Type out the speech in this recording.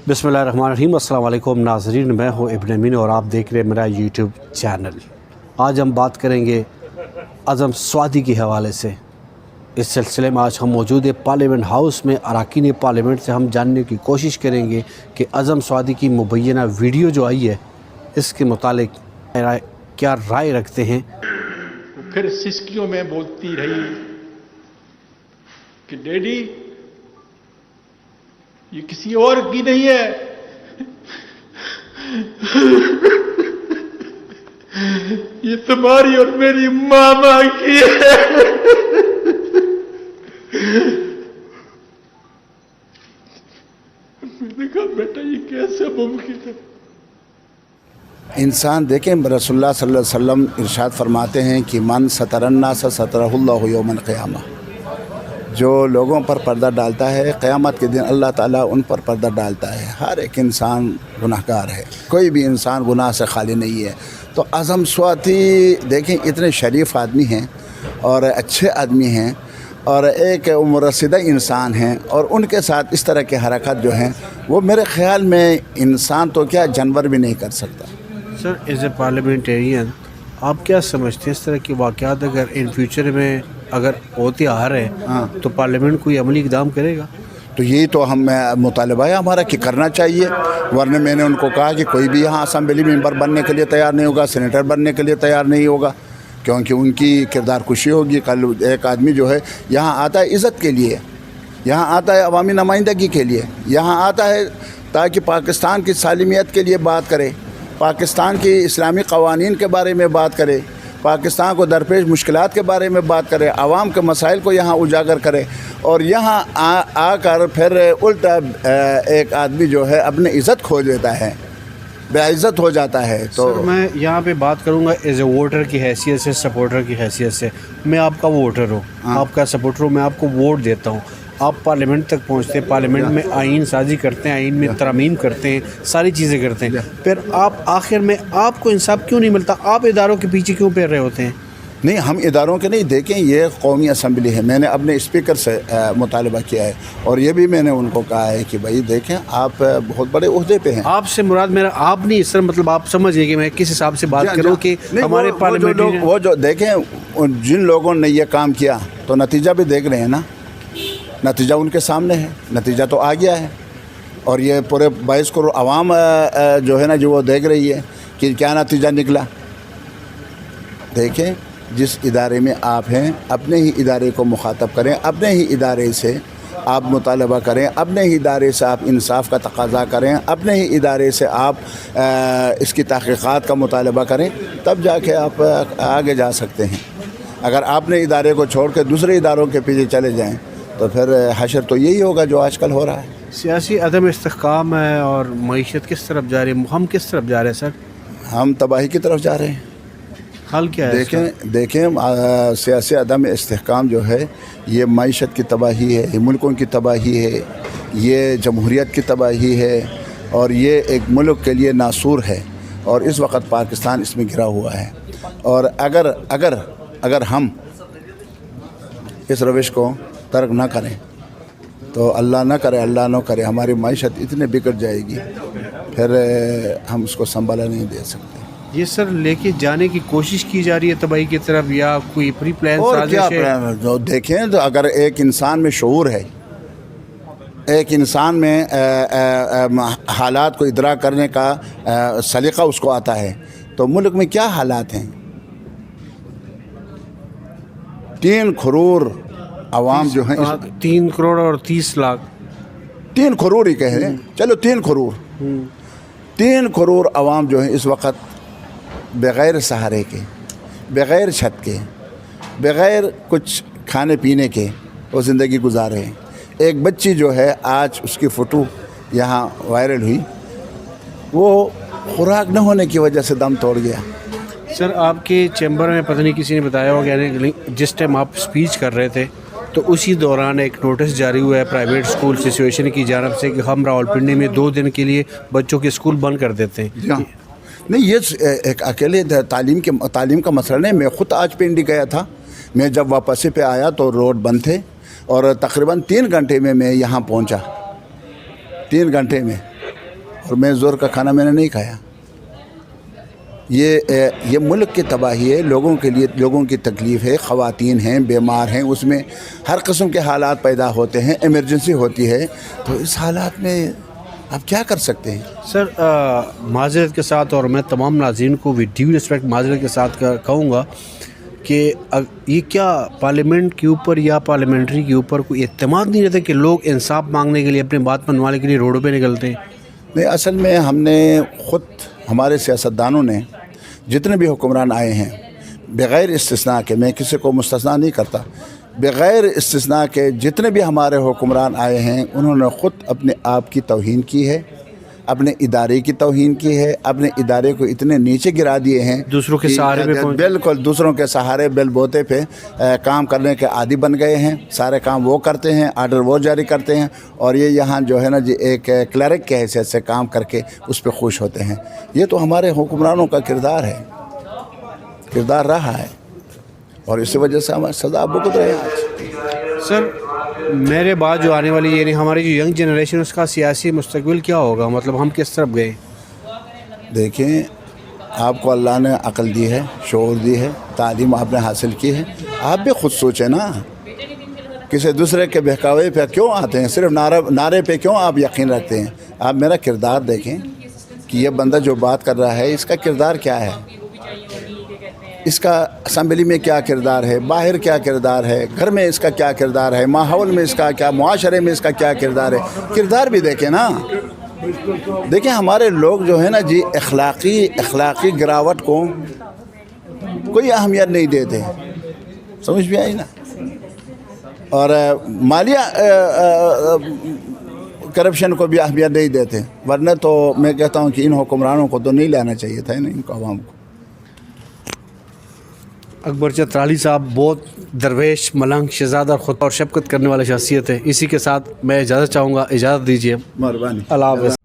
बिस्मिल्लाहिर्रहमानिर्रहीम। अस्सलाम वालेकुम नाज़रीन, मैं हूँ इब्न अमीन और आप देख रहे हैं मेरा यूट्यूब चैनल। आज हम बात करेंगे अज़म स्वादी के हवाले से। इस सिलसिले में आज हम मौजूद है पार्लियामेंट हाउस में। अरकान पार्लियामेंट से हम जानने की कोशिश करेंगे कि अज़म स्वादी की मुबैना वीडियो जो आई है इसके मुतालिक क्या राय रखते हैं। फिर सिसकियों में बोलती रही कि डैडी ये किसी और की नहीं है, ये तुम्हारी और मेरी मामा की है। मैंने कहा बेटा ये कैसे मुमकिन है। इंसान देखें, रसूलुल्लाह सल्लल्लाहु अलैहि वसल्लम इरशाद फरमाते हैं कि मन सतरन्नास सतरहुल्लाहु यौमल क़ियामा, जो लोगों पर पर्दा डालता है क़यामत के दिन अल्लाह ताला उन पर पर्दा डालता है। हर एक इंसान गुनाहगार है, कोई भी इंसान गुनाह से खाली नहीं है। तो अज़म स्वादी देखें, इतने शरीफ आदमी हैं और अच्छे आदमी हैं और एक उम्ररसीदा इंसान हैं, और उनके साथ इस तरह के हरकत जो हैं वो मेरे ख़्याल में इंसान तो क्या जानवर भी नहीं कर सकता। सर, एज ए पार्लियामेंटेरियन आप क्या समझते हैं इस तरह के वाक़यात अगर इन फ्यूचर में अगर होते आ रहे हैं तो पार्लियामेंट कोई अमली इक़दाम करेगा? तो यही तो हम मुतालबा है हमारा कि करना चाहिए। वरना मैंने उनको कहा कि कोई भी यहाँ असम्बली मेंबर बनने के लिए तैयार नहीं होगा, सेनेटर बनने के लिए तैयार नहीं होगा, क्योंकि उनकी किरदार कुशी होगी। कल एक आदमी जो है यहाँ आता है इज़्ज़त के लिए, यहाँ आता है अवामी नुमाइंदगी के लिए, यहाँ आता है ताकि पाकिस्तान की सालिमियत के लिए बात करे, पाकिस्तान की इस्लामी क़वानीन के बारे में बात करे, पाकिस्तान को दरपेश मुश्किलात के बारे में बात करे, आवाम के मसाइल को यहाँ उजागर करे, और यहाँ आकर फिर उल्टा एक आदमी जो है अपनी इज़्ज़त खो देता है, बेइज़्ज़त हो जाता है। तो सर, मैं यहाँ पे बात करूँगा एज ए वोटर की हैसियत से, सपोर्टर की हैसियत से। मैं आपका वोटर हूँ, आपका सपोर्टर हूँ, मैं आपको वोट देता हूँ। आप पार्लियामेंट तक पहुँचते हैं, पार्लियामेंट में आइन साजी करते हैं, आइन में तरमीम करते हैं, सारी चीज़ें करते हैं, फिर आप आखिर में आपको इंसाफ क्यों नहीं मिलता? आप इदारों के पीछे क्यों फिर रहे होते हैं? नहीं, हम इदारों के नहीं, देखें ये कौमी असम्बली है। मैंने अपने स्पीकर से मुतालबा किया है और ये भी मैंने उनको कहा है कि भाई देखें आप बहुत बड़े ओहदे पे हैं। आपसे मुराद मेरा आप नहीं, सर मतलब आप समझिए कि मैं किस हिसाब से बात करूँ कि हमारे पार्लियामेंट वो जो देखें जिन लोगों ने ये काम किया तो नतीजा भी देख रहे हैं ना, नतीजा उनके सामने है, नतीजा तो आ गया है। और ये पूरे 22 करोड़ आवाम जो है ना जो वो देख रही है कि क्या नतीजा निकला। देखें, जिस इदारे में आप हैं अपने ही इदारे को मुखातब करें, अपने ही इदारे से आप मुतालबा करें, अपने ही इदारे से आप इंसाफ का तकाज़ा करें, अपने ही इदारे से आप इसकी तहक़ीक़ात का मुतालबा करें, तब जाके आप आगे जा सकते हैं। अगर आपने इदारे को छोड़ कर दूसरे इदारों के पीछे चले जाएँ तो फिर हशर तो यही होगा जो आजकल हो रहा है। सियासी अदम इस्तेहकाम है और मईशत किस तरफ जा रही है? हम किस तरफ जा रहे हैं सर? हम तबाही की तरफ जा रहे हैं। हल क्या है? देखें सियासी अदम इस्तेहकाम जो है ये मईशत की तबाही है, ये मुल्कों की तबाही है, ये जमहूरियत की तबाही है, और ये एक मुल्क के लिए नासूर है, और इस वक्त पाकिस्तान इसमें घिरा हुआ है। और अगर हम इस रविश को तर्क ना करें तो अल्लाह ना करे, अल्लाह ना करे, हमारी मईशत इतने बिगड़ जाएगी फिर हम उसको संभाला नहीं दे सकते। ये सर लेके जाने की कोशिश की जा रही है तबाही की तरफ, या कोई प्री प्लान और क्या प्लान? जो देखें तो अगर एक इंसान में शऊर है, एक इंसान में हालात को इदराक करने का सलीक़ा उसको आता है, तो मुल्क में क्या हालात हैं। 3 करोड़ आवाम जो हैं, 3 करोड़ और 30 लाख, 3 करोड़ ही कहें, चलो 3 करोड़, 3 करोड़ आवाम जो है इस वक्त बग़ैर सहारे के, बग़ैर छत के, बग़ैर कुछ खाने पीने के वो ज़िंदगी गुजार रहे हैं। एक बच्ची जो है आज उसकी फ़ोटो यहाँ वायरल हुई, वो खुराक न होने की वजह से दम तोड़ गया। सर आपके चैम्बर में पता नहीं किसी ने बताया होगा, जिस टाइम आप स्पीच कर रहे थे तो उसी दौरान एक नोटिस जारी हुआ है प्राइवेट स्कूल एसोसिएशन की जानब से कि हम रावलपिंडी में 2 दिन के लिए बच्चों के स्कूल बंद कर देते हैं। नहीं, ये एक अकेले तालीम का मसला नहीं। मैं ख़ुद आज पिंडी गया था, मैं जब वापसी पे आया तो रोड बंद थे और तकरीबन 3 घंटे में मैं यहाँ पहुँचा, 3 घंटे में। اور میں زور کا کھانا میں نے نہیں کھایا. یہ ملک کی تباہی ہے, لوگوں کے لیے, لوگوں کی تکلیف ہے, خواتین ہیں, بیمار ہیں, اس میں ہر قسم کے حالات پیدا ہوتے ہیں, ایمرجنسی ہوتی ہے. تو اس حالات میں آپ کیا کر سکتے ہیں؟ سر معذرت کے ساتھ, اور میں تمام ناظرین کو ود ڈیو رسپیکٹ معذرت کے ساتھ کہوں گا کہ یہ کیا پارلیمنٹ کے اوپر یا پارلیمنٹری کے اوپر کوئی اعتماد نہیں رہتا کہ لوگ انصاف مانگنے کے لیے, اپنی بات منوانے کے لیے روڈوں پہ نکلتے ہیں؟ نہیں, اصل میں ہم نے خود, ہمارے سیاستدانوں نے جتنے بھی حکمران آئے ہیں بغیر استثناء کے, میں کسی کو مستثنیٰ نہیں کرتا, بغیر استثناء کے جتنے بھی ہمارے حکمران آئے ہیں انہوں نے خود اپنے آپ کی توہین کی ہے, اپنے ادارے کی توہین کی ہے, اپنے ادارے کو اتنے نیچے گرا دیے ہیں, دوسروں کے سہارے پہ بالکل دوسروں کے سہارے بیل بوتے پہ کام کرنے کے عادی بن گئے ہیں. سارے کام وہ کرتے ہیں, آرڈر وہ جاری کرتے ہیں, اور یہ یہاں جو ہے نا جی ایک کلرک کے حیثیت سے کام کر کے اس پہ خوش ہوتے ہیں. یہ تو ہمارے حکمرانوں کا کردار ہے, کردار رہا ہے, اور اسی وجہ سے ہمیں سزا بھگت رہے ہیں آج. سر میرے بعد جو آنے والی یعنی ہماری جو ینگ جنریشن, اس کا سیاسی مستقبل کیا ہوگا؟ مطلب ہم کس طرف گئے؟ دیکھیں, آپ کو اللہ نے عقل دی ہے, شعور دی ہے, تعلیم آپ نے حاصل کی ہے, آپ بھی خود سوچیں نا, کسی دوسرے کے بہکاوے پہ کیوں آتے ہیں, صرف نعرے پہ کیوں آپ یقین رکھتے ہیں؟ آپ میرا کردار دیکھیں کہ یہ بندہ جو بات کر رہا ہے اس کا کردار کیا ہے, اس کا اسمبلی میں کیا کردار ہے, باہر کیا کردار ہے, گھر میں اس کا کیا کردار ہے, ماحول میں اس کا کیا, معاشرے میں اس کا کیا کردار ہے. کردار بھی دیکھیں نا. دیکھیں ہمارے لوگ جو ہے نا جی اخلاقی گراوٹ کو کوئی اہمیت نہیں دیتے, سمجھ بھی آئی نا, اور مالیہ کرپشن کو بھی اہمیت نہیں دیتے. ورنہ تو میں کہتا ہوں کہ ان حکمرانوں کو تو نہیں لینا چاہیے تھا نا, ان کو, عوام کو. اکبر چہ ترالی صاحب بہت درویش, ملنگ, شہزادہ اور خود اور شفقت کرنے والی شخصیت ہے. اسی کے ساتھ میں اجازت چاہوں گا, اجازت دیجیے. مہربانی. اللہ حافظ.